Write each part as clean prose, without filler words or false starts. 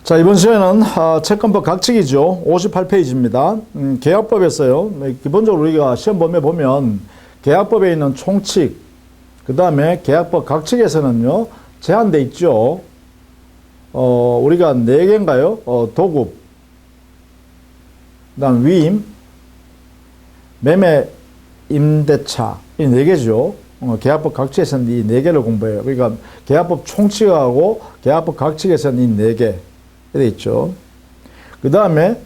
자, 이번 시간에는 채권법 각칙이죠. 58페이지입니다. 계약법에서요. 기본적으로 우리가 시험 보면 계약법에 있는 총칙, 그 다음에 계약법 각칙에서는요, 제한돼 있죠. 우리가 4개인가요? 도급, 그 다음 위임, 매매, 임대차, 이 4개죠. 계약법 각칙에서는 이 4개를 공부해요. 그러니까 계약법 총칙하고 계약법 각칙에서는 이 4개. 돼 있죠. 그 다음에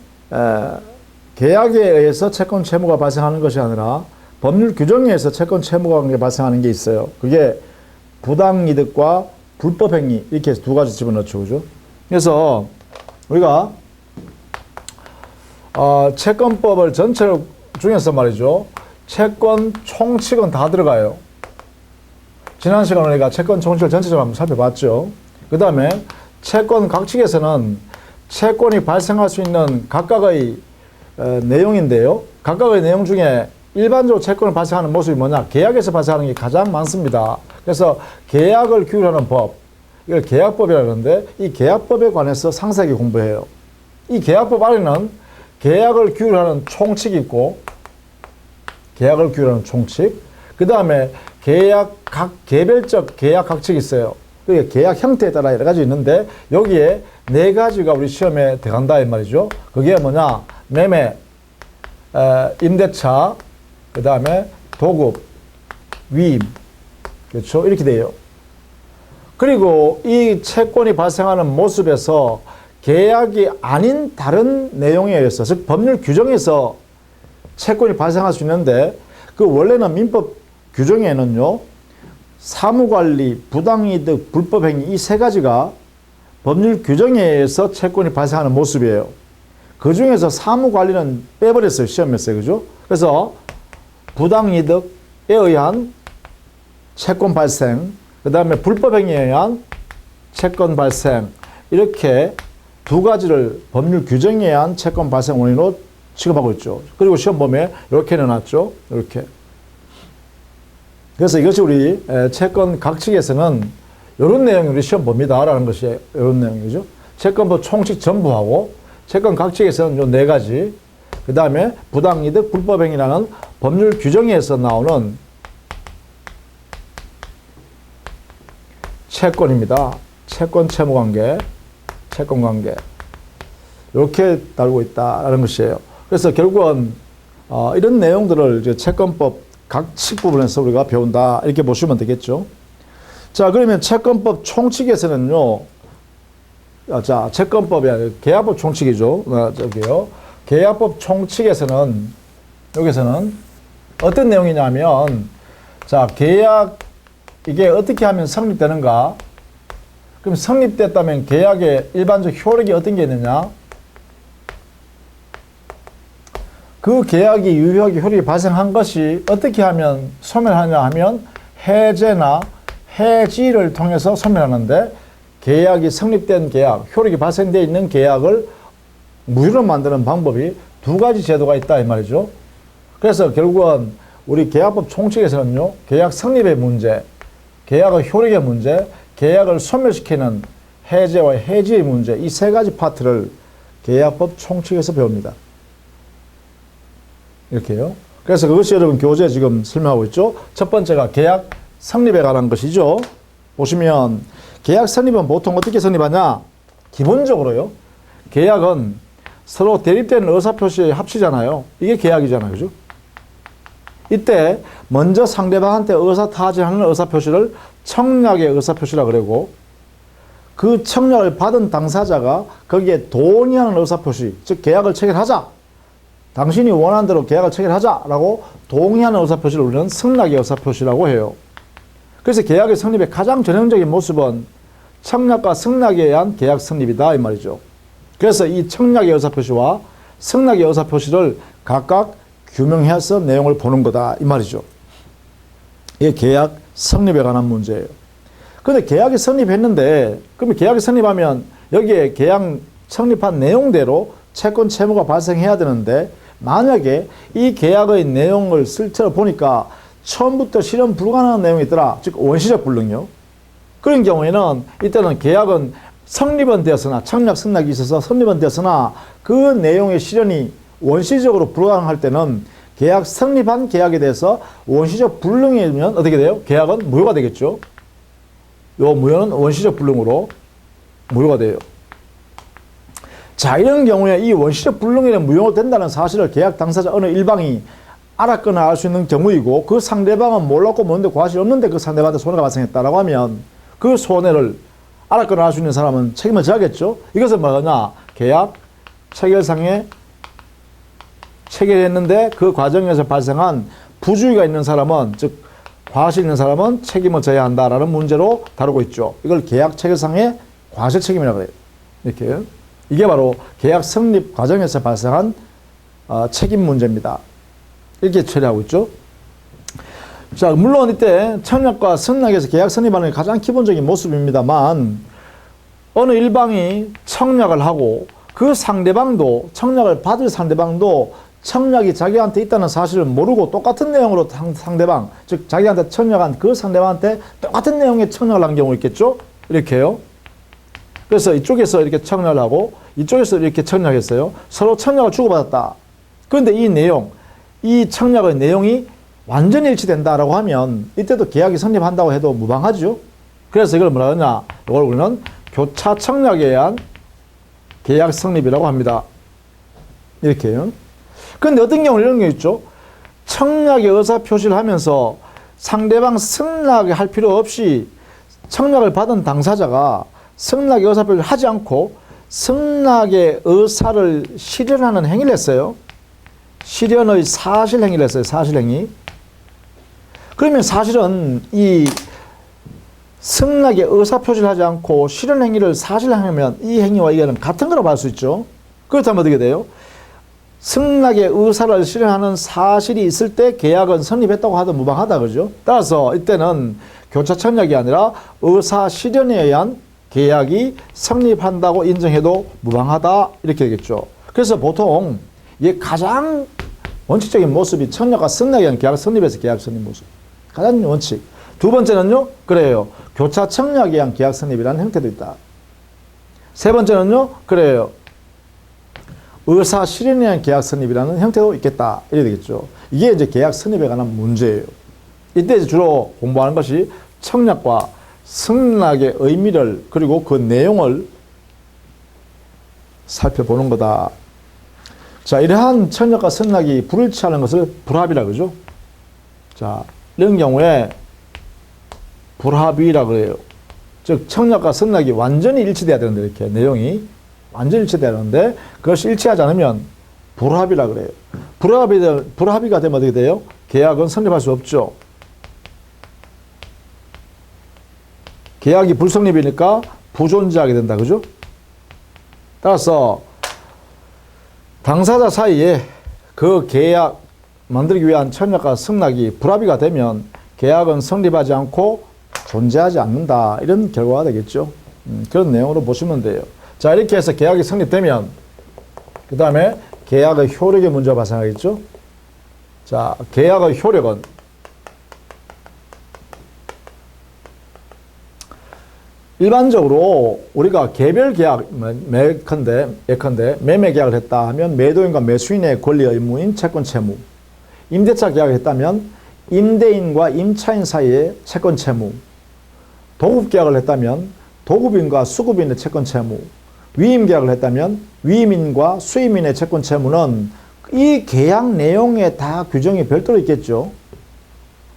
계약에 의해서 채권 채무가 발생하는 것이 아니라 법률 규정에 의해서 채권 채무가 발생하는 게 있어요. 그게 부당이득과 불법행위 이렇게 해서 2가지 집어넣죠. 그죠? 그래서 우리가 채권법을 전체 중에서 말이죠. 채권 총칙은 다 들어가요. 지난 시간에 우리가 채권 총칙을 전체적으로 한번 살펴봤죠. 그 다음에 채권 각칙에서는 채권이 발생할 수 있는 각각의 내용인데요. 각각의 내용 중에 일반적으로 채권이 발생하는 모습이 뭐냐? 계약에서 발생하는 게 가장 많습니다. 그래서 계약을 규율하는 법, 이걸 계약법이라고 하는데 이 계약법에 관해서 상세하게 공부해요. 이 계약법 안에는 계약을 규율하는 총칙이 있고 계약을 규율하는 총칙, 그 다음에 개별적 계약 각칙이 있어요. 그게 계약 형태에 따라 여러 가지 있는데 여기에 4가지가 우리 시험에 들어간다 이 말이죠. 그게 뭐냐? 매매, 임대차, 그 다음에 도급, 위임. 그렇죠? 이렇게 돼요. 그리고 이 채권이 발생하는 모습에서 계약이 아닌 다른 내용에 의해서, 즉 법률 규정에서 채권이 발생할 수 있는데 그 원래는 민법 규정에는요. 사무관리, 부당이득, 불법행위 이 3가지가 법률 규정에 의해서 채권이 발생하는 모습이에요. 그 중에서 사무관리는 빼버렸어요. 시험에서. 그죠? 그래서 부당이득에 의한 채권 발생, 그 다음에 불법행위에 의한 채권 발생 이렇게 2가지를 법률 규정에 의한 채권 발생 원인으로 취급하고 있죠. 그리고 시험 보면 이렇게 내놨죠. 이렇게. 그래서 이것이 우리 채권 각칙에서는 이런 내용이 우리 시험 봅니다. 라는 것이 이런 내용이죠. 채권법 총칙 전부하고 채권 각칙에서는 요 4가지, 그 다음에 부당이득, 불법행위라는 법률 규정에서 나오는 채권입니다. 채권 채무관계, 채권관계 이렇게 다루고 있다라는 것이에요. 그래서 결국은 이런 내용들을 이제 채권법 각칙 부분에서 우리가 배운다 이렇게 보시면 되겠죠. 자, 그러면 채권법 총칙에서는요. 자, 채권법이 아니라 계약법 총칙이죠. 저기요. 계약법 총칙에서는 여기서는 어떤 내용이냐면 자, 계약 이게 어떻게 하면 성립되는가? 그럼 성립됐다면 계약의 일반적 효력이 어떤 게 있느냐? 그 계약이 유효하게 효력이 발생한 것이 어떻게 하면 소멸하냐 하면 해제나 해지를 통해서 소멸하는데 계약이 성립된 계약, 효력이 발생되어 있는 계약을 무효로 만드는 방법이 2가지 제도가 있다 이 말이죠. 그래서 결국은 우리 계약법 총칙에서는요. 계약 성립의 문제, 계약의 효력의 문제, 계약을 소멸시키는 해제와 해지의 문제 이 3가지 파트를 계약법 총칙에서 배웁니다. 이렇게요. 그래서 그것이 여러분 교재에 지금 설명하고 있죠. 첫 번째가 계약 성립에 관한 것이죠. 보시면 계약 성립은 보통 어떻게 성립하냐? 기본적으로요. 계약은 서로 대립되는 의사표시에 합치잖아요. 이게 계약이잖아요. 그죠? 이때 먼저 상대방한테 의사타진하는 의사표시를 청약의 의사표시라 그러고 그 청약을 받은 당사자가 거기에 동의하는 의사표시, 즉 계약을 체결하자. 당신이 원하는 대로 계약을 체결하자라고 동의하는 의사표시를 우리는 승낙의 의사표시라고 해요. 그래서 계약의 성립의 가장 전형적인 모습은 청약과 승낙에 의한 계약 성립이다 이 말이죠. 그래서 이 청약의 의사표시와 승낙의 의사표시를 각각 규명해서 내용을 보는 거다 이 말이죠. 이게 계약 성립에 관한 문제예요. 그런데 계약이 성립했는데 그러면 계약이 성립하면 여기에 계약 성립한 내용대로 채권 채무가 발생해야 되는데 만약에 이 계약의 내용을 실제로 보니까 처음부터 실현 불가능한 내용이 있더라. 즉 원시적 불능이요. 그런 경우에는 이때는 계약은 성립은 되었으나 청약 승낙이 있어서 성립은 되었으나 그 내용의 실현이 원시적으로 불가능할 때는 계약 성립한 계약에 대해서 원시적 불능이면 어떻게 돼요? 계약은 무효가 되겠죠. 요 무효는 원시적 불능으로 무효가 돼요. 자, 이런 경우에 이 원시적 불능에는 무효된다는 사실을 계약 당사자 어느 일방이 알았거나 알 수 있는 경우이고 그 상대방은 몰랐고 모르는데 과실이 없는데 그 상대방한테 손해가 발생했다라고 하면 그 손해를 알았거나 알 수 있는 사람은 책임을 져야겠죠. 이것은 뭐냐? 계약 체결상에 체결했는데 그 과정에서 발생한 부주의가 있는 사람은, 즉 과실 있는 사람은 책임을 져야 한다라는 문제로 다루고 있죠. 이걸 계약 체결상의 과실 책임이라고 해요. 이렇게. 이게 바로 계약 성립 과정에서 발생한 책임 문제입니다. 이렇게 처리하고 있죠. 자, 물론 이때 청약과 승낙에서 계약 성립하는 게 가장 기본적인 모습입니다만 어느 일방이 청약을 하고 그 상대방도, 청약을 받을 상대방도 청약이 자기한테 있다는 사실을 모르고 똑같은 내용으로 상대방, 즉 자기한테 청약한 그 상대방한테 똑같은 내용의 청약을 한 경우 있겠죠. 이렇게요. 그래서 이쪽에서 이렇게 청약을 하고 이쪽에서 이렇게 청약했어요. 서로 청약을 주고받았다. 그런데 이 내용, 이 청약의 내용이 완전히 일치된다라고 하면 이때도 계약이 성립한다고 해도 무방하죠. 그래서 이걸 뭐라 하냐? 이걸 우리는 교차 청약에 의한 계약 성립이라고 합니다. 이렇게요. 그런데 어떤 경우는 이런 게 있죠. 청약의 의사 표시를 하면서 상대방 승낙을 할 필요 없이 청약을 받은 당사자가 승낙의 의사 표시를 하지 않고 승낙의 의사를 실현하는 행위를 했어요. 실현의 사실행위를 했어요. 사실행위. 그러면 사실은 이 승낙의 의사 표시를 하지 않고 실현행위를 사실행위하면 이 행위와 이거는 같은 거라고 할 수 있죠. 그렇다면 어떻게 돼요? 승낙의 의사를 실현하는 사실이 있을 때 계약은 성립했다고 하도 무방하다. 그죠? 따라서 이때는 교차 청약이 아니라 의사 실현에 의한 계약이 성립한다고 인정해도 무방하다. 이렇게 되겠죠. 그래서 보통 이게 가장 원칙적인 모습이 청약과 승낙에 의한 계약 성립에서 계약 성립 모습. 가장 원칙. 두 번째는요, 그래요. 교차 청약에 의한 계약 성립이라는 형태도 있다. 세 번째는요, 그래요. 의사 실현에 의한 계약 성립이라는 형태도 있겠다. 이래 되겠죠. 이게 이제 계약 성립에 관한 문제예요. 이때 이제 주로 공부하는 것이 청약과 승낙의 의미를 그리고 그 내용을 살펴보는 거다. 자, 이러한 청약과 승낙이 불일치하는 것을 불합이라 그러죠. 자, 이런 경우에 불합이라 그래요. 즉 청약과 승낙이 완전히 일치돼야 되는데 이렇게 내용이 완전히 일치돼야 되는데 그것이 일치하지 않으면 불합이라 그래요. 불합의가 되면 어떻게 돼요? 계약은 성립할 수 없죠. 계약이 불성립이니까 부존재하게 된다. 그죠? 따라서 당사자 사이에 그 계약 만들기 위한 청약과 승낙이 불합의가 되면 계약은 성립하지 않고 존재하지 않는다. 이런 결과가 되겠죠. 그런 내용으로 보시면 돼요. 자, 이렇게 해서 계약이 성립되면 그 다음에 계약의 효력의 문제가 발생하겠죠. 자, 계약의 효력은 일반적으로 우리가 개별 계약, 예컨대 매매 계약을 했다 하면 매도인과 매수인의 권리 의무인 채권 채무, 임대차 계약을 했다면 임대인과 임차인 사이의 채권 채무, 도급 계약을 했다면 도급인과 수급인의 채권 채무, 위임 계약을 했다면 위임인과 수임인의 채권 채무는 이 계약 내용에 다 규정이 별도로 있겠죠.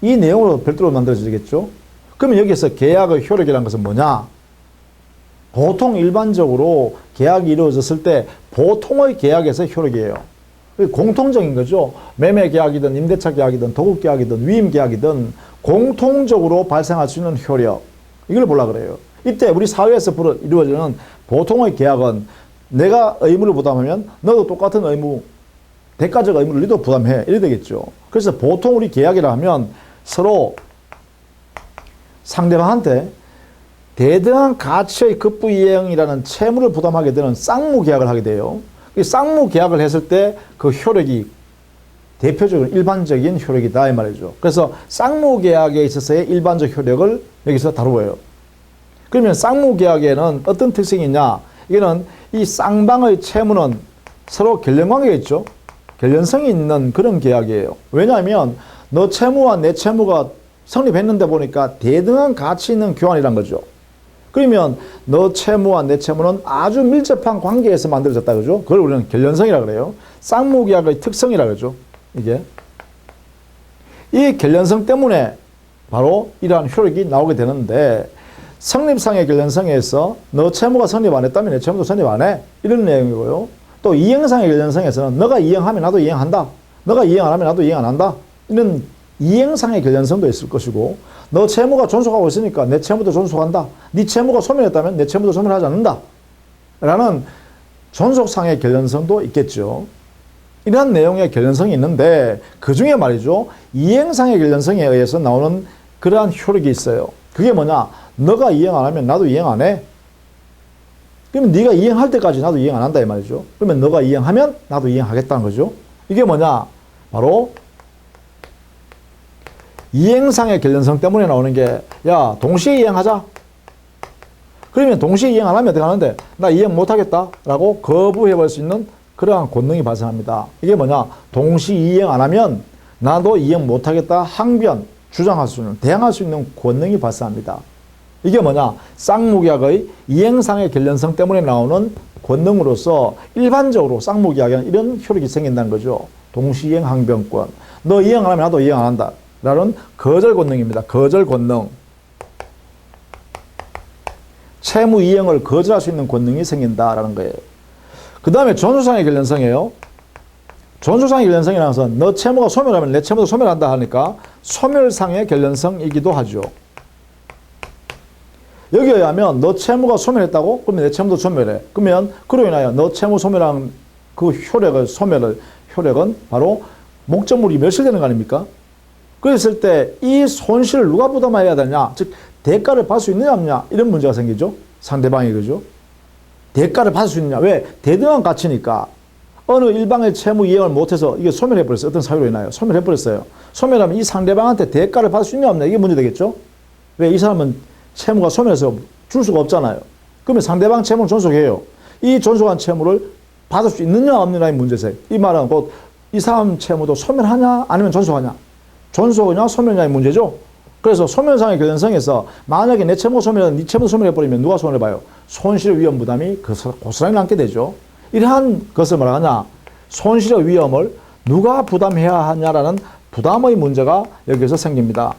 이 내용으로 별도로 만들어지겠죠. 그러면 여기서 계약의 효력이라는 것은 뭐냐? 보통 일반적으로 계약이 이루어졌을 때 보통의 계약에서 효력이에요. 공통적인 거죠. 매매 계약이든 임대차 계약이든 도급 계약이든 위임 계약이든 공통적으로 발생할 수 있는 효력. 이걸 보려고 그래요. 이때 우리 사회에서 이루어지는 보통의 계약은 내가 의무를 부담하면 너도 똑같은 의무, 대가적 의무를 너도 부담해. 이래 되겠죠. 그래서 보통 우리 계약이라 하면 서로 상대방한테 대등한 가치의 급부이행이라는 채무를 부담하게 되는 쌍무 계약을 하게 돼요. 이 쌍무 계약을 했을 때 그 효력이 대표적인 일반적인 효력이다 이 말이죠. 그래서 쌍무 계약에 있어서의 일반적 효력을 여기서 다루어요. 그러면 쌍무계약에는 어떤 특성이 있냐? 이거는 이 쌍방의 채무는 서로 결연관계가 있죠. 결연성이 있는 그런 계약이에요. 왜냐하면 너 채무와 내 채무가 성립했는데 보니까 대등한 가치 있는 교환이란 거죠. 그러면 너 채무와 내 채무는 아주 밀접한 관계에서 만들어졌다 그죠? 그걸 우리는 결연성이라 그래요. 쌍무계약의 특성이라 그러죠. 이게 이 결연성 때문에 바로 이러한 효력이 나오게 되는데 성립상의 결연성에서 너 채무가 성립 안 했다면 내 채무도 성립 안 해. 이런 내용이고요. 또 이행상의 결연성에서는 너가 이행하면 나도 이행한다. 너가 이행 안 하면 나도 이행 안 한다. 이런 이행상의 결연성도 있을 것이고 너 채무가 존속하고 있으니까 내 채무도 존속한다. 네 채무가 소멸했다면 내 채무도 소멸하지 않는다. 라는 존속상의 결연성도 있겠죠. 이러한 내용의 결연성이 있는데 그 중에 말이죠. 이행상의 결연성에 의해서 나오는 그러한 효력이 있어요. 그게 뭐냐? 너가 이행 안 하면 나도 이행 안 해. 그러면 네가 이행할 때까지 나도 이행 안 한다 이 말이죠. 그러면 너가 이행하면 나도 이행하겠다는 거죠. 이게 뭐냐? 바로 이행상의 결연성 때문에 나오는 게 야 동시에 이행하자. 그러면 동시에 이행 안 하면 어떻게 하는데 나 이행 못 하겠다 라고 거부해버릴 수 있는 그러한 권능이 발생합니다. 이게 뭐냐? 동시 이행 안 하면 나도 이행 못 하겠다 항변 주장할 수 있는 대항할 수 있는 권능이 발생합니다. 이게 뭐냐? 쌍무계약의 이행상의 결연성 때문에 나오는 권능으로서 일반적으로 쌍무계약에는 이런 효력이 생긴다는 거죠. 동시이행 항변권. 너 이행 안 하면 나도 이행 안 한다. 라는 거절 권능입니다. 거절 권능. 채무 이행을 거절할 수 있는 권능이 생긴다라는 거예요. 그 다음에 존속상의 결연성이에요. 존속상의 결연성이라는 것은 너 채무가 소멸하면 내 채무도 소멸한다 하니까 소멸상의 결연성이기도 하죠. 여기에 의하면 너 채무가 소멸했다고? 그러면 내 채무도 소멸해. 그러면 그로 인하여 너 채무 소멸한 그 효력은 바로 목적물이 멸실되는 거 아닙니까? 그랬을 때 이 손실을 누가 부담해야 되냐? 즉 대가를 받을 수 있느냐 없느냐? 이런 문제가 생기죠. 상대방이 그죠? 대가를 받을 수 있느냐? 왜? 대등한 가치니까. 어느 일방의 채무 이행을 못해서 이게 소멸해버렸어요. 어떤 사유로 인하여 소멸해버렸어요. 소멸하면 이 상대방한테 대가를 받을 수 있느냐 없느냐? 이게 문제 되겠죠? 왜? 이 사람은 채무가 소멸해서 줄 수가 없잖아요. 그러면 상대방 채무를 존속해요. 이 존속한 채무를 받을 수 있느냐 없느냐의 문제세요. 이 말은 곧 이 사람 채무도 소멸하냐 아니면 존속하냐? 존속이냐 소멸이냐의 문제죠. 그래서 소멸상의 결연성에서 만약에 내 채무 소멸은 네 채무 소멸해버리면 누가 손해를 봐요? 손실의 위험 부담이 고스란히 남게 되죠. 이러한 것을 말하냐? 손실의 위험을 누가 부담해야 하냐라는 부담의 문제가 여기서 생깁니다.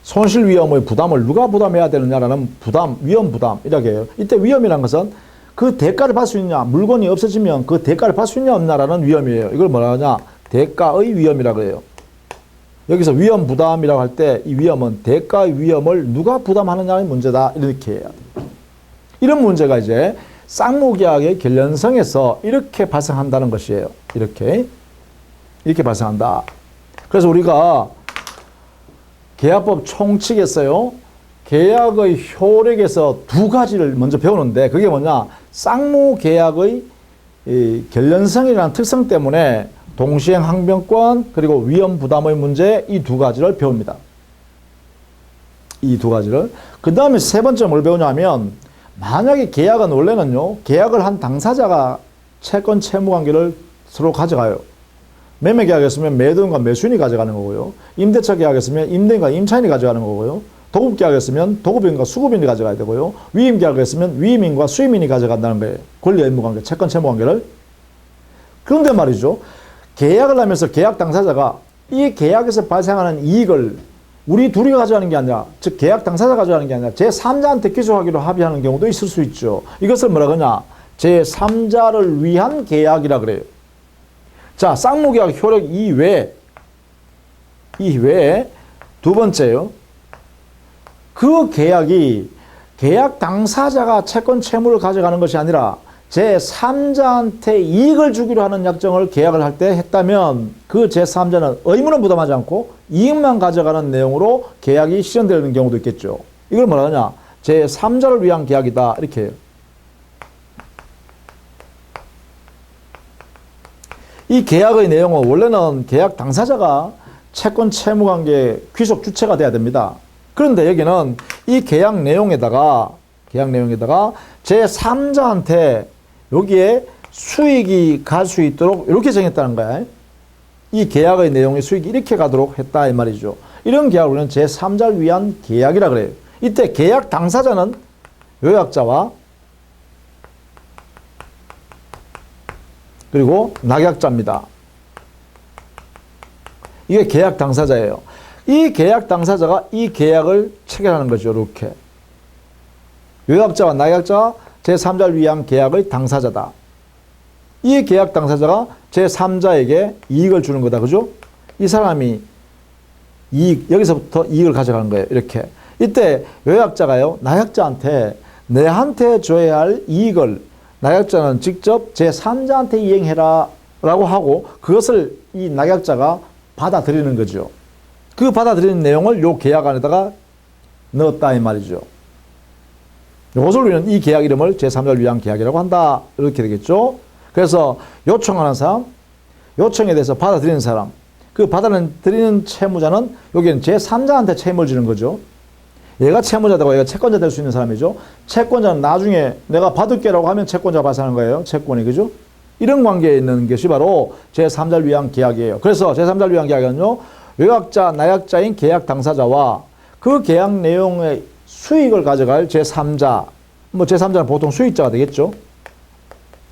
손실 위험의 부담을 누가 부담해야 되느냐라는 부담, 위험 부담 이렇게 해요. 이때 위험이라는 것은 그 대가를 받을 수 있냐, 물건이 없어지면 그 대가를 받을 수 있냐 없냐라는 위험이에요. 이걸 뭐라 하냐? 대가의 위험이라고 해요. 여기서 위험 부담이라고 할 때 이 위험은 대가의 위험을 누가 부담하느냐의 문제다 이렇게 해요. 이런 문제가 이제 쌍무계약의 결연성에서 이렇게 발생한다는 것이에요. 이렇게 발생한다. 그래서 우리가 계약법 총칙에서요. 계약의 효력에서 두 가지를 먼저 배우는데 그게 뭐냐? 쌍무계약의 결연성이라는 특성 때문에 동시행 항변권 그리고 위험 부담의 문제 이 두 가지를 배웁니다. 이 두 가지를. 그 다음에 세 번째 뭘 배우냐면 만약에 계약은 원래는요. 계약을 한 당사자가 채권 채무 관계를 서로 가져가요. 매매 계약이었으면 매도인과 매수인이 가져가는 거고요. 임대차 계약이었으면 임대인과 임차인이 가져가는 거고요. 도급 계약이었으면 도급인과 수급인이 가져가야 되고요. 위임 계약이었으면 위임인과 수임인이 가져간다는 거예요. 권리 의무 관계, 채권 채무 관계를. 그런데 말이죠. 계약을 하면서 계약 당사자가 이 계약에서 발생하는 이익을 우리 둘이 가져가는 게 아니라 즉 계약 당사자가 가져가는 게 아니라 제3자한테 기소하기로 합의하는 경우도 있을 수 있죠. 이것을 뭐라 그러냐? 제3자를 위한 계약이라 그래요. 자, 쌍무계약 효력 이외에 두 번째요. 그 계약이 계약 당사자가 채권 채무를 가져가는 것이 아니라 제3자한테 이익을 주기로 하는 약정을 계약을 할 때 했다면 그 제3자는 의무는 부담하지 않고 이익만 가져가는 내용으로 계약이 실현되는 경우도 있겠죠. 이걸 뭐라 하냐? 제3자를 위한 계약이다. 이렇게 해요. 이 계약의 내용은 원래는 계약 당사자가 채권 채무 관계 귀속 주체가 돼야 됩니다. 그런데 여기는 이 계약 내용에다가 제3자한테 여기에 수익이 갈 수 있도록 이렇게 정했다는 거야. 이 계약의 내용의 수익이 이렇게 가도록 했다 이 말이죠. 이런 계약을 우리는 제3자를 위한 계약이라 그래요. 이때 계약 당사자는 요약자와 그리고 낙약자입니다. 이게 계약 당사자예요. 이 계약 당사자가 이 계약을 체결하는 거죠. 이렇게. 요약자와 낙약자와 제3자를 위한 계약의 당사자다. 이 계약 당사자가 제3자에게 이익을 주는 거다. 그죠? 이 사람이 여기서부터 이익을 가져가는 거예요. 이렇게. 이때 요약자가요, 낙약자한테 내한테 줘야 할 이익을 낙약자는 직접 제3자한테 이행해라 라고 하고 그것을 이 낙약자가 받아들이는 거죠. 그 받아들이는 내용을 요 계약 안에다가 넣었다 이 말이죠. 이것을 우리는 이 계약 이름을 제3자를 위한 계약이라고 한다. 이렇게 되겠죠. 그래서 요청하는 사람, 요청에 대해서 받아들이는 사람, 그 받아들이는 채무자는 여기는 제3자한테 채무를 지는 거죠. 얘가 채무자되고 얘가 채권자 될 수 있는 사람이죠. 채권자는 나중에 내가 받을게라고 하면 채권자가 발생하는 거예요. 채권이. 그죠? 이런 관계에 있는 것이 바로 제3자를 위한 계약이에요. 그래서 제3자를 위한 계약은요, 요약자, 낙약자인 계약 당사자와 그 계약 내용의 수익을 가져갈 제3자, 제3자는 보통 수익자가 되겠죠.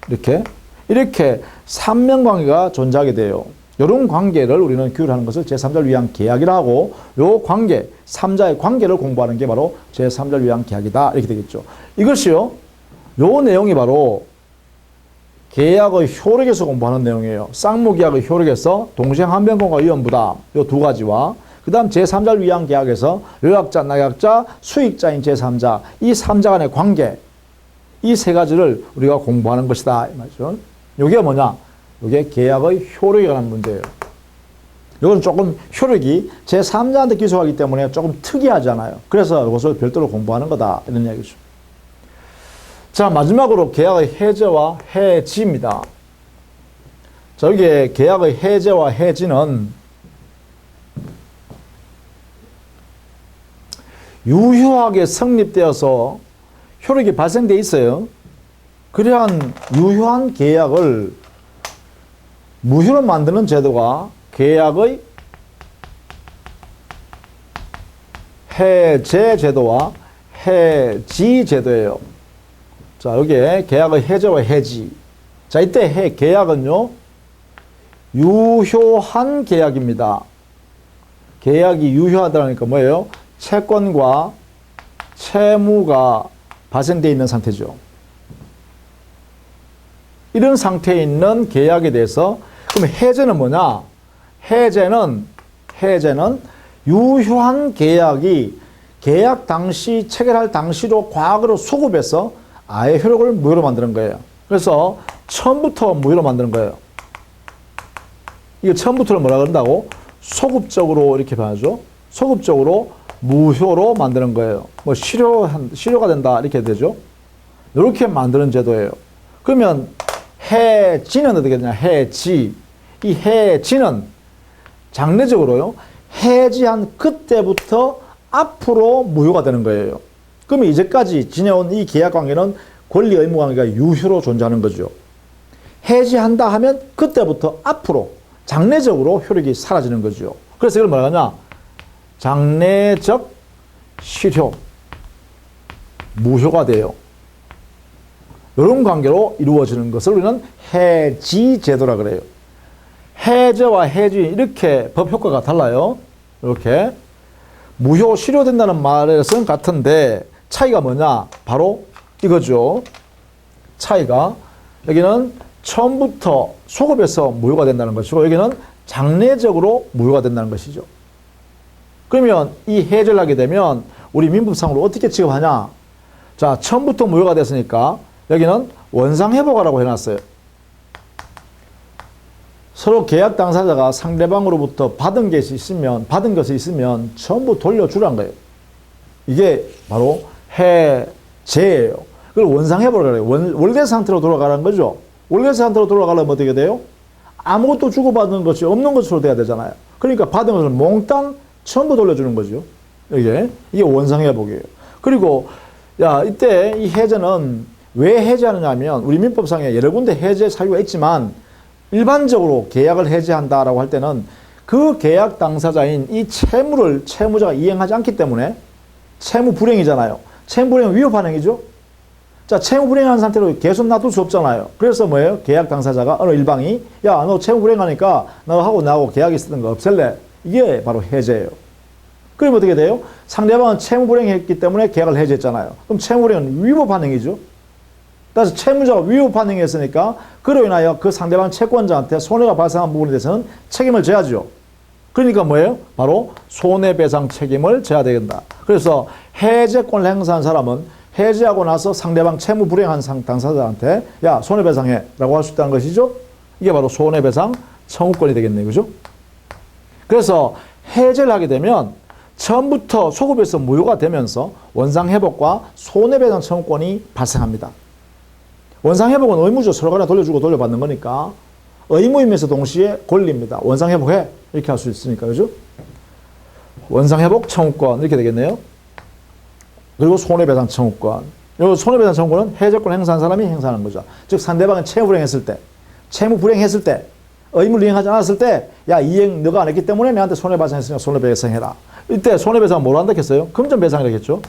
이렇게 3명 관계가 존재하게 돼요. 이런 관계를 우리는 규율하는 것을 제3자를 위한 계약이라 하고, 요 관계, 3자의 관계를 공부하는 게 바로 제3자를 위한 계약이다. 이렇게 되겠죠. 이것이요, 요 내용이 바로 계약의 효력에서 공부하는 내용이에요. 쌍무계약의 효력에서 동시행한변권과 위헌부담, 요 두 가지와 그 다음 제3자를 위한 계약에서 요약자, 낙약자, 수익자인 제3자, 이 3자 간의 관계, 이 세 가지를 우리가 공부하는 것이다. 이 말이죠. 이게 뭐냐? 이게 계약의 효력에 관한 문제예요. 이건 조금 효력이 제3자한테 기소하기 때문에 조금 특이하잖아요. 그래서 이것을 별도로 공부하는 거다. 이런 이야기죠. 자, 마지막으로 계약의 해제와 해지입니다. 자, 여기에 계약의 해제와 해지는 유효하게 성립되어서 효력이 발생돼 있어요. 그러한 유효한 계약을 무효로 만드는 제도가 계약의 해제 제도와 해지 제도예요. 자, 여기에 계약의 해제와 해지. 자, 이때 계약은요, 유효한 계약입니다. 계약이 유효하다니까 뭐예요? 채권과 채무가 발생되어 있는 상태죠. 이런 상태에 있는 계약에 대해서 그럼 해제는 뭐냐? 해제는 유효한 계약이 계약 당시 체결할 당시로 과거로 소급해서 아예 효력을 무효로 만드는 거예요. 그래서 처음부터 무효로 만드는 거예요. 이게 처음부터를 뭐라 그런다고? 소급적으로 이렇게 표현하죠. 소급적으로 무효로 만드는 거예요. 뭐 실효가 된다 이렇게 되죠. 이렇게 만드는 제도예요. 그러면 해지는 어떻게 되냐? 해지. 이 해지는 장례적으로요, 해지한 그때부터 앞으로 무효가 되는 거예요. 그러면 이제까지 지내온 이 계약 관계는 권리 의무 관계가 유효로 존재하는 거죠. 해지한다 하면 그때부터 앞으로 장례적으로 효력이 사라지는 거죠. 그래서 이걸 뭐라 하냐? 장례적 실효, 무효가 돼요. 이런 관계로 이루어지는 것을 우리는 해지 제도라 그래요. 해제와 해지 이렇게 법 효과가 달라요. 이렇게 무효 실효된다는 말에서는 같은데 차이가 뭐냐? 바로 이거죠. 차이가 여기는 처음부터 소급해서 무효가 된다는 것이고 여기는 장례적으로 무효가 된다는 것이죠. 그러면 이 해제를 하게 되면 우리 민법상으로 어떻게 취급하냐? 자, 처음부터 무효가 됐으니까 여기는 원상회복하라고 해놨어요. 서로 계약 당사자가 상대방으로부터 받은 것이 있으면 전부 돌려주란 거예요. 이게 바로 해제예요. 그걸 원상회복을 해요. 원래 상태로 돌아가라는 거죠. 원래 상태로 돌아가려면 어떻게 돼요? 아무것도 주고받은 것이 없는 것으로 돼야 되잖아요. 그러니까 받은 것을 몽땅 전부 돌려주는 거죠. 이게 원상회복이에요. 그리고 야, 이때 이 해제는 왜 해제하느냐면 우리 민법상에 여러 군데 해제 사유가 있지만 일반적으로 계약을 해제한다라고 할 때는 그 계약 당사자인 이 채무자가 이행하지 않기 때문에 채무 불이행이잖아요. 채무 불이행은 위협 행위죠. 자, 채무 불이행한 상태로 계속 놔둘 수 없잖아요. 그래서 뭐예요? 계약 당사자가 어느 일방이 야, 너 채무 불이행하니까 너하고 나하고 계약이 있었던 거 없앨래. 이게 바로 해제예요. 그럼 어떻게 돼요? 상대방은 채무 불이행했기 때문에 계약을 해제했잖아요. 그럼 채무 불이행은 위법 행위죠. 따라서 채무자가 위법 행위했으니까 그로 인하여 그 상대방 채권자한테 손해가 발생한 부분에 대해서는 책임을 져야죠. 그러니까 뭐예요? 바로 손해배상 책임을 져야 된다. 그래서 해제권을 행사한 사람은 해제하고 나서 상대방 채무 불이행한 당사자한테 야, 손해배상해 라고 할 수 있다는 것이죠. 이게 바로 손해배상 청구권이 되겠네요. 그죠? 그래서 해제를 하게 되면 처음부터 소급에서 무효가 되면서 원상회복과 손해배상 청구권이 발생합니다. 원상회복은 의무죠. 서로 간에 돌려주고 돌려받는 거니까 의무이면서 동시에 권리입니다. 원상회복해 이렇게 할 수 있으니까. 그죠? 원상회복 청구권 이렇게 되겠네요. 그리고 손해배상 청구권. 이 손해배상 청구권은 해제권 행사한 사람이 행사하는 거죠. 즉 상대방은 채무 불이행했을 때 의무를 이행하지 않았을 때 야, 이행 너가 안 했기 때문에 내한테 손해배상했으니까 손해배상해라. 이때 손해배상 뭐로 한다 했어요? 금전배상이라고 했죠.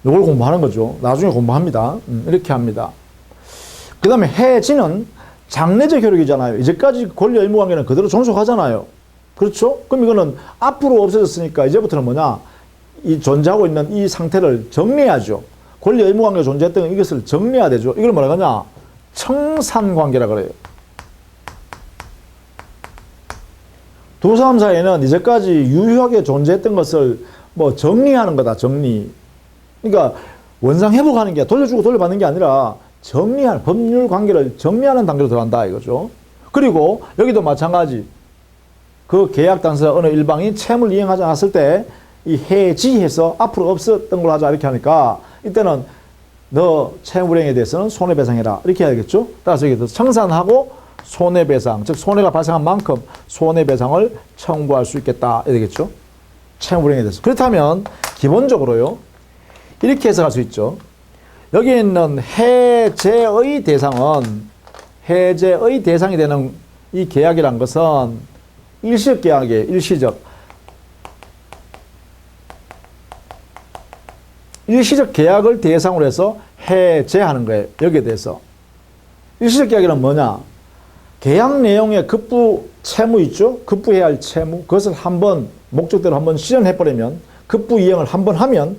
이걸 공부하는 거죠. 나중에 공부합니다. 이렇게 합니다. 그 다음에 해지는 장래적 효력이잖아요. 이제까지 권리 의무 관계는 그대로 존속하잖아요. 그렇죠? 그럼 이거는 앞으로 없어졌으니까 이제부터는 뭐냐? 이 존재하고 있는 이 상태를 정리해야죠. 권리 의무 관계가 존재했던 이것을 정리해야 되죠. 이걸 뭐라 하냐? 청산 관계라 그래요. 두 사람 사이에는 이제까지 유효하게 존재했던 것을 뭐 정리하는 거다. 정리. 그러니까 원상 회복하는 게 돌려주고 돌려받는 게 아니라 정리하는 법률 관계를 정리하는 단계로 들어간다 이거죠. 그리고 여기도 마찬가지. 그 계약 당사자 어느 일방이 채무를 이행하지 않았을 때 이 해지해서 앞으로 없었던 걸 하자 이렇게 하니까 이때는 너 채무 불이행에 대해서는 손해배상해라 이렇게 해야겠죠. 따라서 여기서 청산하고 손해배상, 즉 손해가 발생한 만큼 손해배상을 청구할 수 있겠다 이렇게 되겠죠. 채무 불이행에 대해서. 그렇다면 기본적으로요. 이렇게 해석할 수 있죠. 여기 있는 해제의 대상이 되는 이 계약이란 것은 일시적 계약이에요. 일시적 계약을 대상으로 해서 해제하는 거예요. 여기에 대해서. 일시적 계약이란 뭐냐? 계약 내용에 급부 채무 있죠? 급부해야 할 채무. 그것을 한번 목적대로 한번 실현해버리면 급부 이행을 한번 하면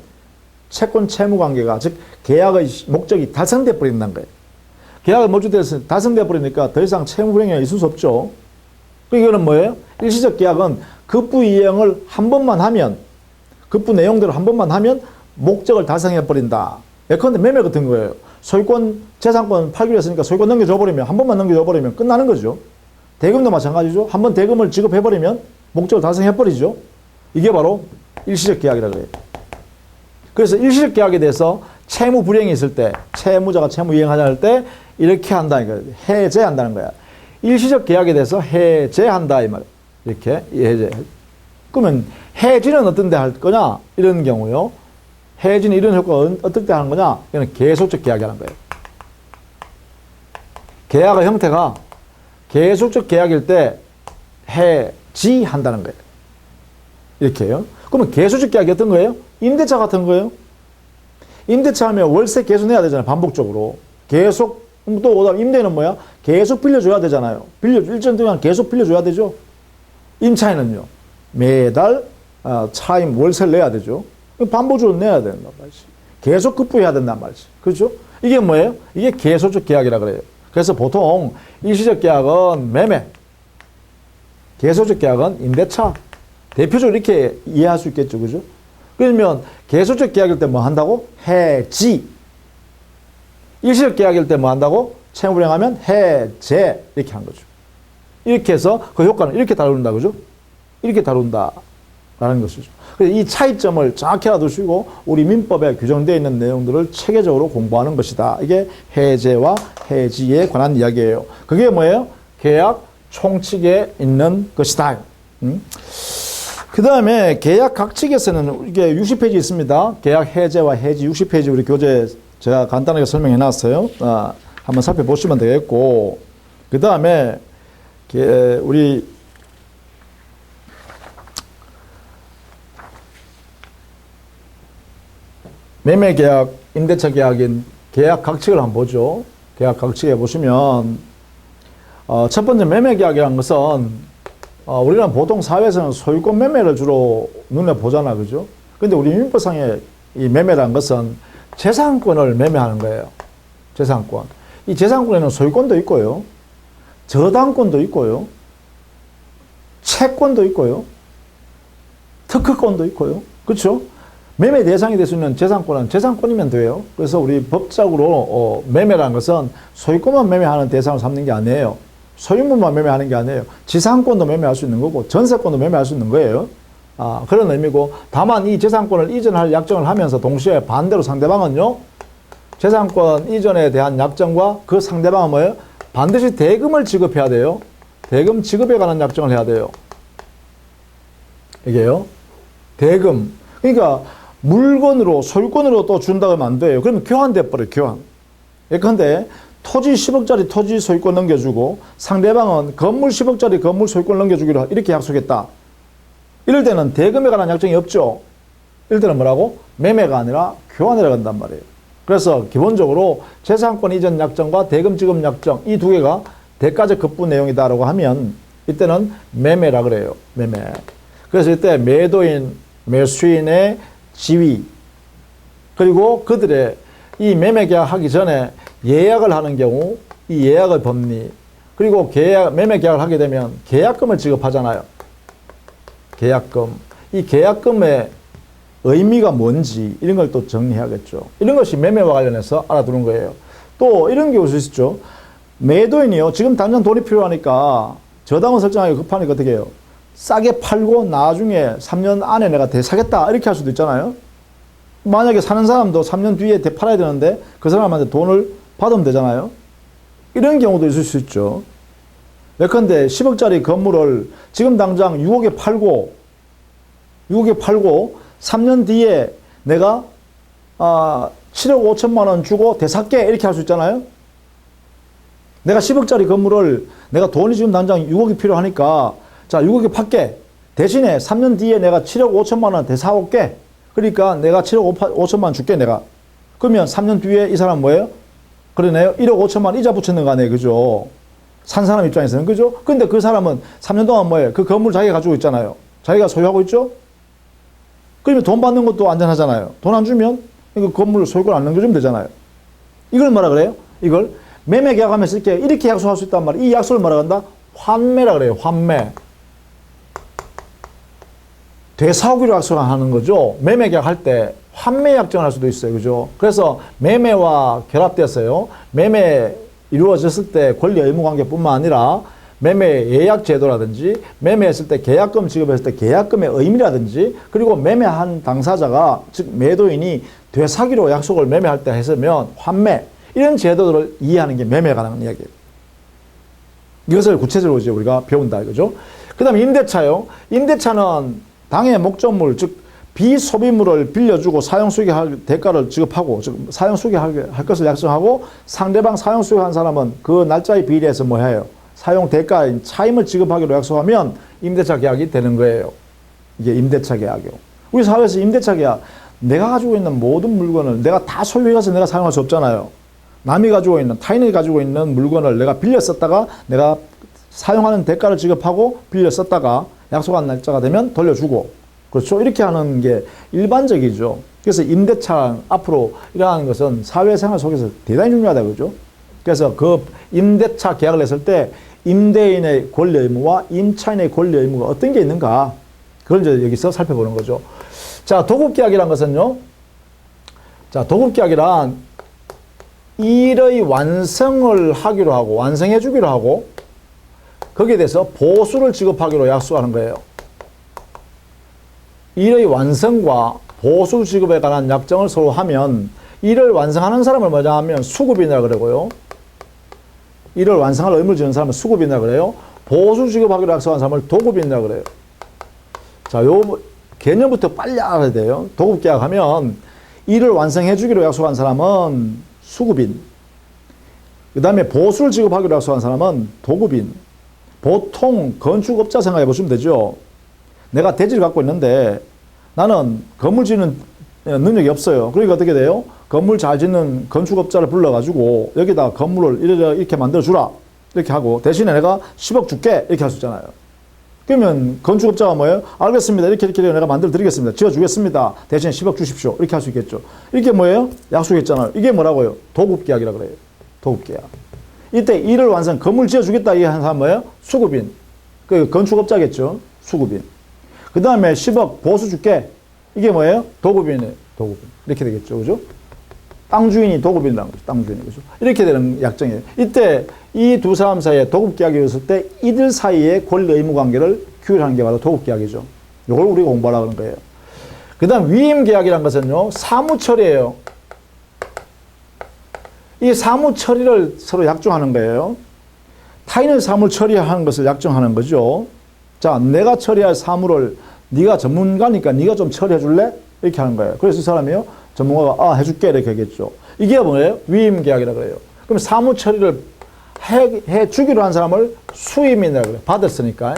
채권 채무 관계가 즉 계약의 목적이 달성돼 버린다는 거예요. 계약의 목적이 달성돼 버리니까 더 이상 채무 불이행이 있을 수 없죠. 이거는 뭐예요? 일시적 계약은 급부 이행을 한 번만 하면 급부 내용대로 한 번만 하면 목적을 달성해 버린다. 예컨대 매매 같은 거예요. 소유권 재산권 팔기로 했으니까 소유권 넘겨줘 버리면 한 번만 넘겨줘 버리면 끝나는 거죠. 대금도 마찬가지죠. 한 번 대금을 지급해 버리면 목적을 달성해 버리죠. 이게 바로 일시적 계약이라고 해요. 그래서 일시적 계약에 대해서 채무 불이행이 있을 때, 채무자가 채무 이행하자 할 때 이렇게 한다는 거예요. 해제한다는 거야. 일시적 계약에 대해서 해제한다 이 말이에요. 이렇게 해제. 그러면 해지는 어떤 데 할 거냐? 이런 경우요. 해지는 이런 효과가 어떨 때 하는 거냐? 이거는 계속적 계약이 하는 거예요. 계약의 형태가 계속적 계약일 때 해지한다는 거예요. 이렇게요. 그러면 계속적 계약이 어떤 거예요? 임대차 같은 거예요. 임대차 하면 월세 계속 내야 되잖아요. 반복적으로. 계속, 또 임대는 뭐야? 계속 빌려줘야 되잖아요. 일정 동안 계속 빌려줘야 되죠. 임차인은요. 매달 차임 월세를 내야 되죠. 반복적으로 내야 된단 말이지. 계속 급부해야 된단 말이지. 그렇죠? 이게 뭐예요? 이게 계속적 계약이라 그래요. 그래서 보통 일시적 계약은 매매, 계속적 계약은 임대차. 대표적으로 이렇게 이해할 수 있겠죠. 그죠? 그러면 계속적 계약일 때 뭐 한다고? 해지. 일시적 계약일 때 뭐 한다고? 채무 불이행하면 해제. 이렇게 한 거죠. 이렇게 해서 그 효과는 이렇게 다룬다. 그죠? 이렇게 다룬다라는 것이죠. 그래서 이 차이점을 정확히 알아두시고 우리 민법에 규정되어 있는 내용들을 체계적으로 공부하는 것이다. 이게 해제와 해지에 관한 이야기예요. 그게 뭐예요? 계약 총칙에 있는 것이다. 그 다음에 계약 각칙에서는 이게 60페이지 있습니다. 계약 해제와 해지 60페이지 우리 교재 제가 간단하게 설명해 놨어요. 한번 살펴보시면 되겠고, 그 다음에 우리 매매계약, 임대차 계약인 계약 각칙을 한번 보죠. 계약 각칙에 보시면 첫 번째 매매계약이라는 것은 우리는 보통 사회에서는 소유권 매매를 주로 눈에 보잖아, 그죠? 근데 우리 민법상의 이 매매라는 것은 재산권을 매매하는 거예요. 재산권. 이 재산권에는 소유권도 있고요, 저당권도 있고요, 채권도 있고요, 특허권도 있고요. 그렇죠? 매매 대상이 될 수 있는 재산권은 재산권이면 돼요. 그래서 우리 법적으로 매매라는 것은 소유권만 매매하는 대상을 삼는 게 아니에요. 소유물만 매매하는 게 아니에요. 지상권도 매매할 수 있는 거고 전세권도 매매할 수 있는 거예요. 그런 의미고, 다만 이 재산권을 이전할 약정을 하면서 동시에 반대로 상대방은요, 재산권 이전에 대한 약정과 그 상대방은 뭐예요? 반드시 대금을 지급해야 돼요. 대금 지급에 관한 약정을 해야 돼요. 이게요. 대금. 그러니까 물건으로, 소유권으로 또 준다고 하면 안 돼요. 그러면 교환돼 버려요, 교환. 예컨대 토지 10억짜리 토지 소유권 넘겨주고 상대방은 건물 10억짜리 건물 소유권 넘겨주기로 이렇게 약속했다. 이럴 때는 대금에 관한 약정이 없죠. 이럴 때는 뭐라고? 매매가 아니라 교환이라고 한단 말이에요. 그래서 기본적으로 재산권 이전 약정과 대금 지급 약정, 이 두 개가 대가적 급부 내용이다라고 하면 이때는 매매라 그래요. 매매. 그래서 이때 매도인, 매수인의 지위, 그리고 그들의 이 매매 계약하기 전에 예약을 하는 경우 이 예약의 법리, 그리고 매매 계약을 하게 되면 계약금을 지급하잖아요. 계약금. 이 계약금의 의미가 뭔지 이런 걸 또 정리해야겠죠. 이런 것이 매매와 관련해서 알아두는 거예요. 또 이런 게 올 수 있죠. 매도인이요, 지금 당장 돈이 필요하니까 저당을 설정하기 급하니까 어떻게 해요? 싸게 팔고 나중에 3년 안에 내가 되사겠다 이렇게 할 수도 있잖아요. 만약에 사는 사람도 3년 뒤에 되팔아야 되는데 그 사람한테 돈을 받으면 되잖아요. 이런 경우도 있을 수 있죠. 예컨대 10억짜리 건물을 지금 당장 6억에 팔고 3년 뒤에 내가 7억 5천만 원 주고 되살게 이렇게 할 수 있잖아요. 내가 10억짜리 건물을 내가 돈이 지금 당장 6억이 필요하니까 자 6억에 팔게. 대신에 3년 뒤에 내가 7억 5천만 원 되사올게. 그러니까 내가 7억 5천만 원 줄게 내가. 그러면 3년 뒤에 이 사람 뭐예요? 그러네요. 1억 5천만 원 이자 붙였는 거 아니에요. 그죠? 산 사람 입장에서는. 그죠? 근데 그 사람은 3년 동안 뭐예요? 그 건물 자기가 가지고 있잖아요. 자기가 소유하고 있죠? 그러면 돈 받는 것도 안전하잖아요. 돈 안 주면 그 건물 소유권 안 넘겨주면 되잖아요. 이걸 뭐라 그래요? 이걸 매매 계약하면서 이렇게 약속할 수 있단 말이에요. 이 약속을 뭐라 한다? 환매라 그래요. 환매. 되사오기로 약속하는 거죠. 매매 계약할 때 환매 약정을 할 수도 있어요. 그죠? 그래서 매매와 결합돼서요. 매매 이루어졌을 때 권리 의무 관계뿐만 아니라 매매 예약 제도라든지 매매했을 때 계약금 지급했을 때 계약금의 의미라든지 그리고 매매한 당사자가 즉 매도인이 되사기로 약속을 매매할 때 했으면 환매 이런 제도들을 이해하는 게 매매에 관한 이야기예요. 이것을 구체적으로 이제 우리가 배운다 이거죠. 그 다음에 임대차요. 임대차는 당해 목적물 즉 비소비물을 빌려주고 사용 수익할 대가를 지급하고 즉 사용 수익할 것을 약속하고 상대방 사용 수익한 사람은 그 날짜에 비례해서 뭐 해요? 사용 대가인 차임을 지급하기로 약속하면 임대차 계약이 되는 거예요. 이게 임대차 계약이요. 우리 사회에서 임대차 계약, 내가 가지고 있는 모든 물건을 내가 다 소유해서 내가 사용할 수 없잖아요. 남이 가지고 있는, 타인이 가지고 있는 물건을 내가 빌려 썼다가 내가 사용하는 대가를 지급하고 빌려 썼다가 약속한 날짜가 되면 돌려주고, 그렇죠? 이렇게 하는 게 일반적이죠. 그래서 임대차 앞으로 이러한 것은 사회생활 속에서 대단히 중요하다, 그죠? 그래서 그 임대차 계약을 했을 때 임대인의 권리 의무와 임차인의 권리 의무가 어떤 게 있는가, 그걸 이제 여기서 살펴보는 거죠. 자, 도급계약이란 것은요. 자, 도급계약이란 일의 완성을 하기로 하고, 완성해 주기로 하고, 거기에 대해서 보수를 지급하기로 약속하는 거예요. 일의 완성과 보수 지급에 관한 약정을 서로 하면 일을 완성하는 사람을 뭐냐 하면 수급인이라 그러고요. 일을 완성할 의무를 지는 사람은 수급인이라 그래요. 보수 지급하기로 약속한 사람을 도급인이라고 그래요. 자, 요 개념부터 빨리 알아야 돼요. 도급계약하면 일을 완성해 주기로 약속한 사람은 수급인. 그 다음에 보수를 지급하기로 약속한 사람은 도급인. 보통 건축업자 생각해 보시면 되죠. 내가 대지를 갖고 있는데 나는 건물 짓는 능력이 없어요. 그러니까 어떻게 돼요? 건물 잘 짓는 건축업자를 불러가지고 여기다 건물을 이렇게 만들어주라. 이렇게 하고 대신에 내가 10억 줄게. 이렇게 할 수 있잖아요. 그러면 건축업자가 뭐예요? 알겠습니다. 이렇게 내가 만들어 드리겠습니다. 지어주겠습니다. 대신 10억 주십시오. 이렇게 할 수 있겠죠. 이게 뭐예요? 약속했잖아요. 이게 뭐라고요? 도급계약이라 그래요. 도급계약. 이때 일을 완성, 건물 지어주겠다 이 한 사람 뭐예요? 수급인. 그 건축업자겠죠. 수급인. 그 다음에 10억 보수 줄게. 이게 뭐예요? 도급인이에요. 도급인. 이렇게 되겠죠. 그죠? 땅 주인이 도급인이라는 거죠. 땅 주인이. 그죠? 이렇게 되는 약정이에요. 이때 이 두 사람 사이에 도급계약이 있을 때 이들 사이의 권리 의무 관계를 규율하는 게 바로 도급계약이죠. 이걸 우리가 공부하려고 하는 거예요. 그 다음 위임계약이라는 것은요, 사무처리예요. 이 사무처리를 서로 약정하는 거예요. 타인의 사무를 처리하는 것을 약정하는 거죠. 자, 내가 처리할 사무를 네가 전문가니까 네가 좀 처리해 줄래? 이렇게 하는 거예요. 그래서 이 사람이요, 전문가가 해줄게 이렇게 하겠죠. 이게 뭐예요? 위임계약이라고 그래요. 그럼 사무 처리를 해 주기로 한 사람을 수임이라고 그래요. 받았으니까.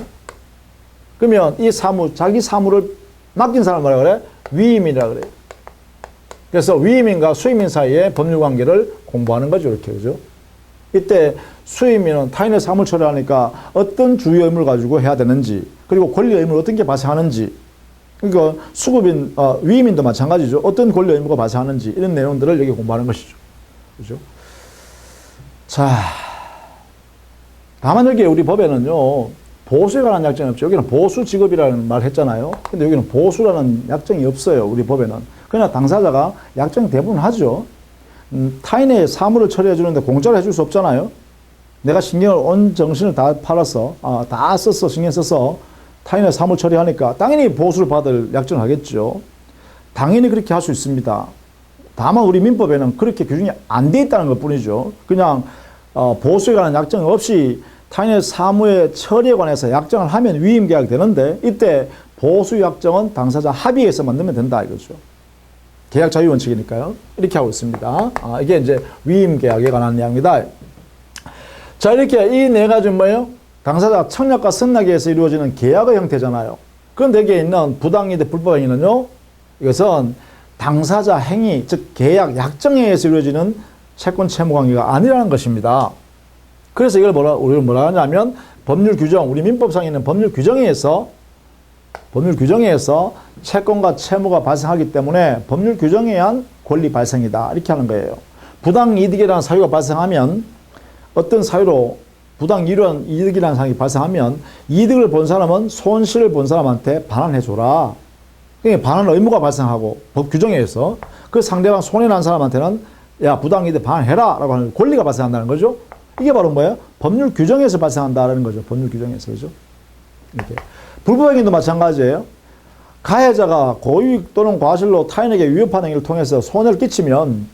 그러면 이 자기 사무를 맡긴 사람을 뭐라 그래? 위임이라고 그래요. 그래서 위임인과 수임인 사이의 법률 관계를 공부하는 거죠. 이렇게. 그죠? 이때 수임인은 타인의 사무를 처리하니까 어떤 주요 의무를 가지고 해야 되는지, 그리고 권리 의무를 어떤 게 발생하는지, 그러니까 수급인, 위임인도 마찬가지죠. 어떤 권리 의무가 발생하는지, 이런 내용들을 여기 공부하는 것이죠. 그죠? 자, 다만 여기 우리 법에는요, 보수에 관한 약정이 없죠. 여기는 보수 지급이라는 말 했잖아요. 근데 여기는 보수라는 약정이 없어요. 우리 법에는. 그러나 당사자가 약정 대부분 하죠. 타인의 사무를 처리해 주는데 공짜로 해줄 수 없잖아요. 내가 신경을 온 정신을 다 팔아서, 다 썼어, 신경 써서 타인의 사무를 처리하니까 당연히 보수를 받을 약정을 하겠죠. 당연히 그렇게 할 수 있습니다. 다만 우리 민법에는 그렇게 규정이 안 돼 있다는 것 뿐이죠. 그냥 보수에 관한 약정 없이 타인의 사무의 처리에 관해서 약정을 하면 위임계약이 되는데 이때 보수 약정은 당사자 합의해서 만들면 된다 이거죠. 계약 자유 원칙이니까요. 이렇게 하고 있습니다. 이게 이제 위임계약에 관한 내용이다. 자, 이렇게 이 네 가지는 뭐예요? 당사자 청약과 선약에 의해서 이루어지는 계약의 형태잖아요. 그런데 여기에 있는 부당이득 불법행위는요, 이것은 당사자 행위, 즉 계약, 약정에 의해서 이루어지는 채권 채무 관계가 아니라는 것입니다. 그래서 이걸 우리가 뭐라 하냐면 법률 규정, 우리 민법상에 있는 법률 규정에 의해서 채권과 채무가 발생하기 때문에 법률 규정에 의한 권리 발생이다. 이렇게 하는 거예요. 부당이득이라는 사유가 발생하면 어떤 사유로 부당 이득이라는 사항이 발생하면 이득을 본 사람은 손실을 본 사람한테 반환해줘라. 그러니까 반환 의무가 발생하고 법 규정에 의해서 그 상대방 손해난 사람한테는 야 부당이득 반환해라 라고 하는 권리가 발생한다는 거죠. 이게 바로 뭐예요? 법률 규정에서 발생한다는 거죠. 법률 규정에서. 그죠? 이렇게. 불법행위도 마찬가지예요. 가해자가 고의 또는 과실로 타인에게 위협하는 행위를 통해서 손해를 끼치면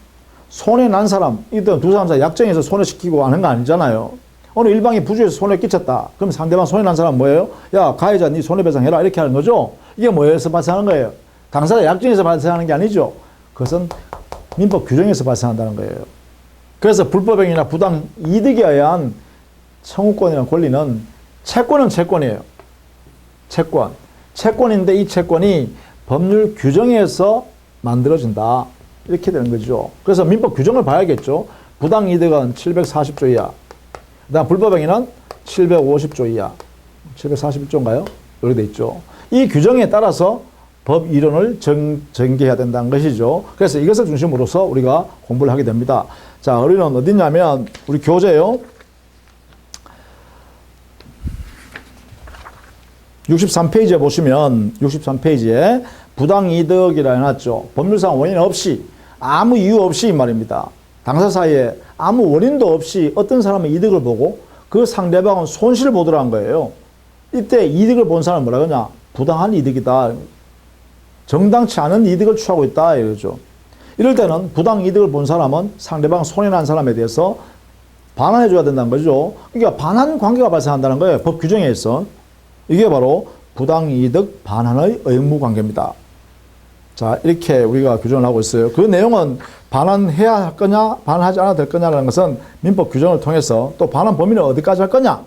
손해난 사람, 이들 두 사람 사이 약정에서 손해시키고 하는 거 아니잖아요. 어느 일방이 부주에서 손해 끼쳤다. 그럼 상대방 손해난 사람 뭐예요? 야, 가해자 네 손해배상해라. 이렇게 하는 거죠. 이게 뭐에서 발생하는 거예요? 당사자 약정에서 발생하는 게 아니죠. 그것은 민법 규정에서 발생한다는 거예요. 그래서 불법행위나 부당 이득에 의한 청구권이나 권리는 채권은 채권이에요. 채권인데 이 채권이 법률 규정에서 만들어진다. 이렇게 되는 거죠. 그래서 민법 규정을 봐야겠죠. 부당 이득은 740조 이하. 그 다음 불법행위는 750조 이하. 741조인가요? 이렇게 돼 있죠. 이 규정에 따라서 법 이론을 전개해야 된다는 것이죠. 그래서 이것을 중심으로서 우리가 공부를 하게 됩니다. 자, 우리는 어디냐면 우리 교재요. 63페이지에 보시면 63페이지에 부당이득이라 해놨죠. 법률상 원인 없이 아무 이유 없이 말입니다. 당사 사이에 아무 원인도 없이 어떤 사람은 이득을 보고 그 상대방은 손실을 보더라는 거예요. 이때 이득을 본 사람은 뭐라 그러냐? 부당한 이득이다. 정당치 않은 이득을 취하고 있다. 이거죠. 이럴 때는 부당 이득을 본 사람은 상대방 손해난 사람에 대해서 반환해줘야 된다는 거죠. 그러니까 반환 관계가 발생한다는 거예요. 법 규정에 의해서. 이게 바로 부당이득 반환의 의무 관계입니다. 자, 이렇게 우리가 규정을 하고 있어요. 그 내용은 반환해야 할 거냐, 반환하지 않아도 될 거냐라는 것은 민법 규정을 통해서 또 반환 범위는 어디까지 할 거냐,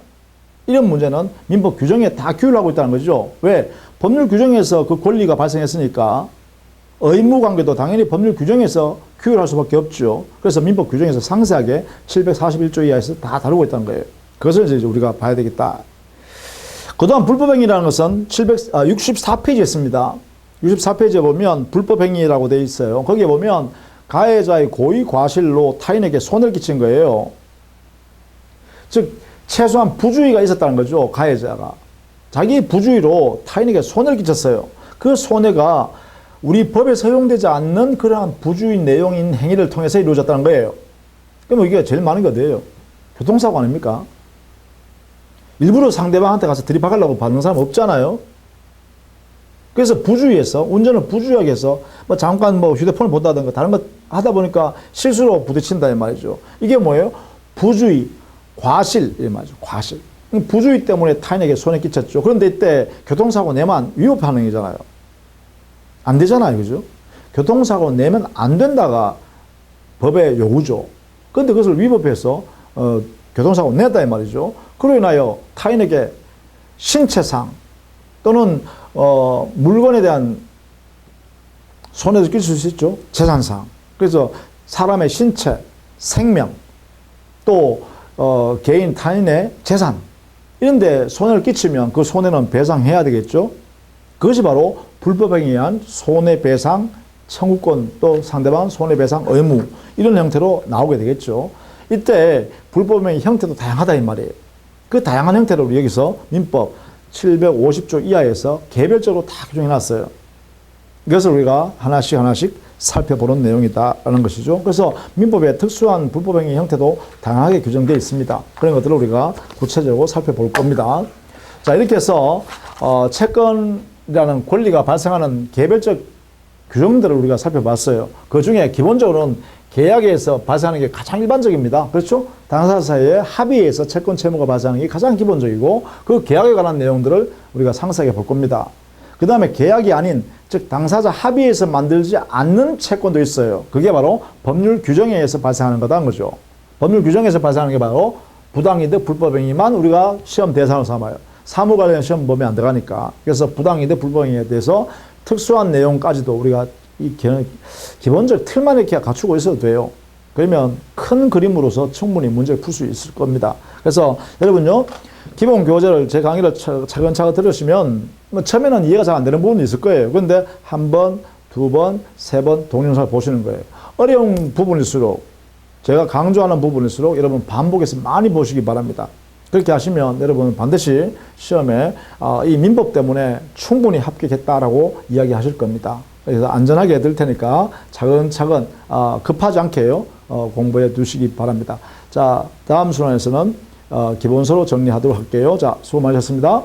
이런 문제는 민법 규정에 다 규율을 하고 있다는 거죠. 왜? 법률 규정에서 그 권리가 발생했으니까 의무 관계도 당연히 법률 규정에서 규율할 수밖에 없죠. 그래서 민법 규정에서 상세하게 741조 이하에서 다 다루고 있다는 거예요. 그것을 이제 우리가 봐야 되겠다. 그다음 불법행위라는 것은 64페이지에 있습니다. 64페이지에 보면 불법행위라고 되어 있어요. 거기에 보면 가해자의 고의 과실로 타인에게 손해를 끼친 거예요. 즉 최소한 부주의가 있었다는 거죠. 가해자가 자기 부주의로 타인에게 손해를 끼쳤어요. 그 손해가 우리 법에 허용되지 않는 그러한 부주의 내용인 행위를 통해서 이루어졌다는 거예요. 그럼 이게 제일 많은 게 어디예요? 교통사고 아닙니까? 일부러 상대방한테 가서 들이박으려고 받는 사람 없잖아요. 그래서 부주의해서, 운전을 부주의하게 해서, 뭐 잠깐 뭐 휴대폰을 본다든가 다른 거 하다 보니까 실수로 부딪힌다 이 말이죠. 이게 뭐예요? 부주의, 과실, 이 말이죠. 과실. 부주의 때문에 타인에게 손해 끼쳤죠. 그런데 이때 교통사고 내면 위법 행위잖아요. 안 되잖아요. 그죠? 교통사고 내면 안 된다가 법의 요구죠. 그런데 그것을 위법해서, 교통사고 냈다 이 말이죠. 그로 인하여 타인에게 신체상 또는 물건에 대한 손해도 끼칠 수 있죠. 재산상. 그래서 사람의 신체, 생명, 또 개인 타인의 재산 이런 데 손해를 끼치면 그 손해는 배상해야 되겠죠. 그것이 바로 불법행위에 의한 손해배상 청구권 또 상대방 손해배상 의무 이런 형태로 나오게 되겠죠. 이때 불법행위 형태도 다양하다 이 말이에요. 그 다양한 형태를 우리 여기서 민법 750조 이하에서 개별적으로 다 규정해 놨어요. 이것을 우리가 하나씩 살펴보는 내용이다라는 것이죠. 그래서 민법의 특수한 불법행위 형태도 다양하게 규정되어 있습니다. 그런 것들을 우리가 구체적으로 살펴볼 겁니다. 자, 이렇게 해서 채권이라는 권리가 발생하는 개별적 규정들을 우리가 살펴봤어요. 그 중에 기본적으로는 계약에서 발생하는 게 가장 일반적입니다. 그렇죠? 당사자 사이의 합의에서 채권 채무가 발생하는 게 가장 기본적이고 그 계약에 관한 내용들을 우리가 상세하게 볼 겁니다. 그 다음에 계약이 아닌 즉 당사자 합의에서 만들지 않는 채권도 있어요. 그게 바로 법률 규정에 의해서 발생하는 거다는 거죠. 법률 규정에서 발생하는 게 바로 부당이득 불법행위만 우리가 시험 대상으로 삼아요. 사무 관련 시험 보면 안 들어가니까. 그래서 부당이득 불법행위에 대해서 특수한 내용까지도 우리가 이 기본적 틀만 이렇게 갖추고 있어도 돼요. 그러면 큰 그림으로서 충분히 문제를 풀 수 있을 겁니다. 그래서 여러분요, 기본 교재를 제 강의를 차근차근 들으시면 뭐 처음에는 이해가 잘 안 되는 부분이 있을 거예요. 그런데 한 번, 두 번, 세 번 동영상을 보시는 거예요. 어려운 부분일수록 제가 강조하는 부분일수록 여러분 반복해서 많이 보시기 바랍니다. 그렇게 하시면 여러분은 반드시 시험에 이 민법 때문에 충분히 합격했다라고 이야기하실 겁니다. 그래서 안전하게 해드릴 테니까 차근차근 급하지 않게요 공부해 두시기 바랍니다. 자, 다음 순환에서는 기본서로 정리하도록 할게요. 자, 수고 많으셨습니다.